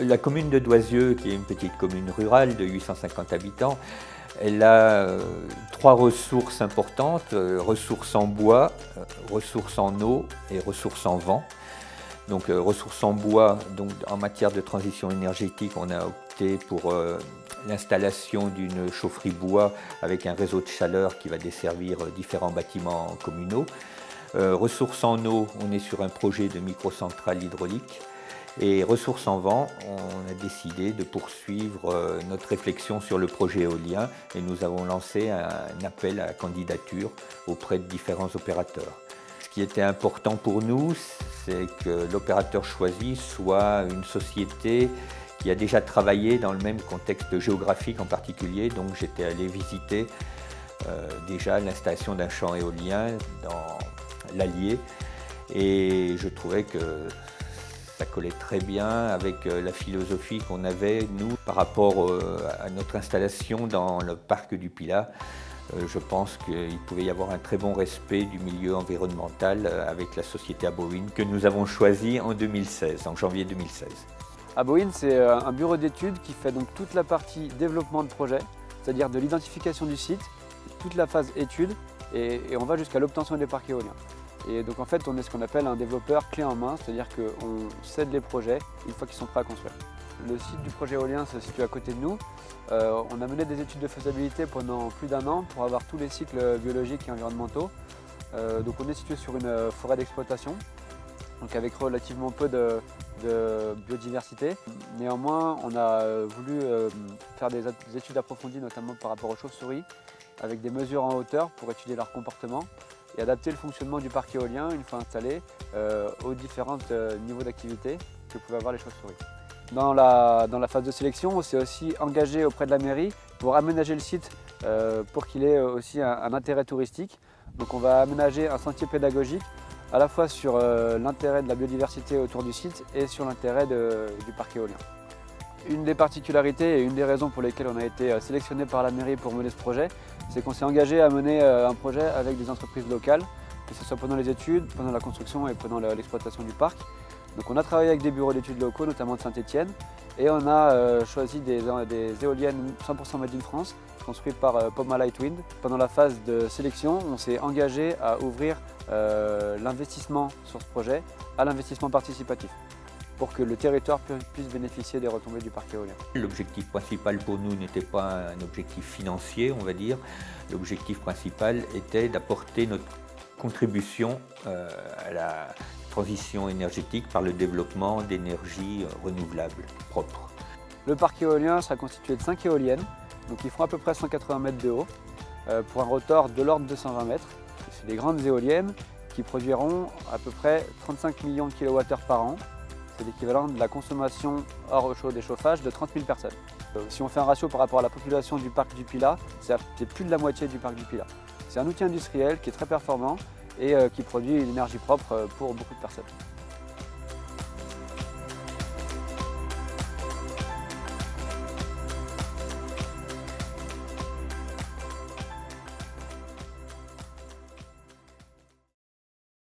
La commune de Doisieux, qui est une petite commune rurale de 850 habitants, elle a trois ressources importantes, ressources en bois, ressources en eau et ressources en vent. Donc ressources en bois, donc en matière de transition énergétique, on a opté pour l'installation d'une chaufferie bois avec un réseau de chaleur qui va desservir différents bâtiments communaux. Ressources en eau, on est sur un projet de microcentrale hydraulique. Et ressources en vent, on a décidé de poursuivre notre réflexion sur le projet éolien et nous avons lancé un appel à candidature auprès de différents opérateurs. Ce qui était important pour nous, c'est que l'opérateur choisi soit une société qui a déjà travaillé dans le même contexte géographique en particulier. Donc j'étais allé visiter déjà l'installation d'un champ éolien dans l'Allier et je trouvais que ça collait très bien avec la philosophie qu'on avait, nous, par rapport à notre installation dans le parc du Pilat. Je pense qu'il pouvait y avoir un très bon respect du milieu environnemental avec la société Abowind que nous avons choisie en 2016, en janvier 2016. Abowind, c'est un bureau d'études qui fait donc toute la partie développement de projet, c'est-à-dire de l'identification du site, toute la phase étude, et on va jusqu'à l'obtention des parcs éoliens. Et donc en fait, on est ce qu'on appelle un développeur clé en main, c'est-à-dire qu'on cède les projets une fois qu'ils sont prêts à construire. Le site du projet éolien se situe à côté de nous. On a mené des études de faisabilité pendant plus d'1 an pour avoir tous les cycles biologiques et environnementaux. Donc on est situé sur une forêt d'exploitation, donc avec relativement peu de biodiversité. Néanmoins, on a voulu faire des études approfondies, notamment par rapport aux chauves-souris, avec des mesures en hauteur pour étudier leur comportement et adapter le fonctionnement du parc éolien, une fois installé, aux différents niveaux d'activité que pouvaient avoir les chauves-souris. Dans la phase de sélection, on s'est aussi engagé auprès de la mairie pour aménager le site pour qu'il ait aussi un intérêt touristique. Donc on va aménager un sentier pédagogique à la fois sur l'intérêt de la biodiversité autour du site et sur l'intérêt du parc éolien. Une des particularités et une des raisons pour lesquelles on a été sélectionné par la mairie pour mener ce projet, c'est qu'on s'est engagé à mener un projet avec des entreprises locales, que ce soit pendant les études, pendant la construction et pendant l'exploitation du parc. Donc on a travaillé avec des bureaux d'études locaux, notamment de Saint-Étienne, et on a choisi des éoliennes 100% made in France, construites par Poma Lightwind. Pendant la phase de sélection, on s'est engagé à ouvrir l'investissement sur ce projet à l'investissement participatif, pour que le territoire puisse bénéficier des retombées du parc éolien. L'objectif principal pour nous n'était pas un objectif financier, on va dire. L'objectif principal était d'apporter notre contribution à la transition énergétique par le développement d'énergies renouvelables propres. Le parc éolien sera constitué de 5 éoliennes, donc ils font à peu près 180 mètres de haut, pour un rotor de l'ordre de 120 mètres. C'est des grandes éoliennes qui produiront à peu près 35 millions de kWh par an. C'est l'équivalent de la consommation hors eau chaude et chauffage de 30 000 personnes. Si on fait un ratio par rapport à la population du parc du Pilat, c'est plus de la moitié du parc du Pilat. C'est un outil industriel qui est très performant et qui produit une énergie propre pour beaucoup de personnes.